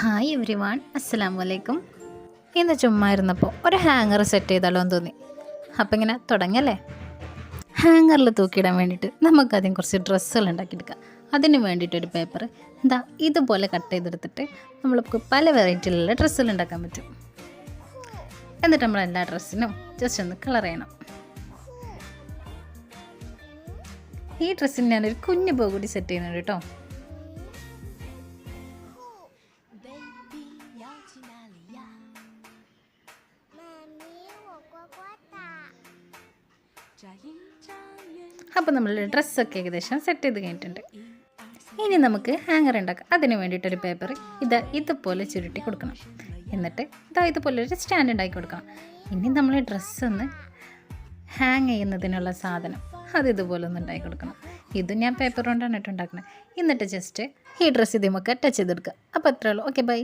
Hi every one, അസ്സലാമു അലൈക്കും. ഇന്ന് ചുമ്മാ ഇരുന്നപ്പോൾ ഒരു ഹാങ്ങർ സെറ്റ് ചെയ്താലോ എന്ന് തോന്നി. അപ്പം ഇങ്ങനെ തുടങ്ങല്ലേ. ഹാങ്ങറിൽ തൂക്കിയിടാൻ വേണ്ടിയിട്ട് നമുക്കാദ്യം കുറച്ച് ഡ്രസ്സുകൾ ഉണ്ടാക്കിയെടുക്കാം. അതിന് വേണ്ടിയിട്ടൊരു പേപ്പർ എന്താ ഇതുപോലെ കട്ട് ചെയ്തെടുത്തിട്ട് നമ്മൾക്ക് പല വെറൈറ്റിയിലുള്ള ഡ്രസ്സുകൾ ഉണ്ടാക്കാൻ പറ്റും. എന്നിട്ട് നമ്മൾ എല്ലാ ഡ്രസ്സിനും ജസ്റ്റ് ഒന്ന് കളർ ചെയ്യണം. ഈ ഡ്രസ്സിന് ഞാനൊരു കുഞ്ഞു പൂ കൂടി സെറ്റ് ചെയ്യുന്നുണ്ട് കേട്ടോ. അപ്പോൾ നമ്മൾ ഡ്രസ്സൊക്കെ ഏകദേശം സെറ്റ് ചെയ്ത് കഴിഞ്ഞിട്ടുണ്ട്. ഇനി നമുക്ക് ഹാങ്ങർ ഉണ്ടാക്കാം. അതിന് വേണ്ടിയിട്ടൊരു പേപ്പർ ഇതുപോലെ ചുരുട്ടി കൊടുക്കണം. എന്നിട്ട് ഇതുപോലെ ഒരു സ്റ്റാൻഡ് ഉണ്ടാക്കി കൊടുക്കണം. ഇനി നമ്മൾ ഡ്രസ്സൊന്ന് ഹാങ് ചെയ്യുന്നതിനുള്ള സാധനം ഇതുപോലെ ഒന്ന് ഉണ്ടാക്കി കൊടുക്കണം. ഇതും ഞാൻ പേപ്പർ കൊണ്ടാണ് ഉണ്ടാക്കുന്നത്. എന്നിട്ട് ജസ്റ്റ് ഈ ഡ്രസ്സ് നമുക്ക് ടച്ച് ചെയ്തെടുക്കുക. അപ്പോൾ അത്രേ ഉള്ളൂ. Okay, by.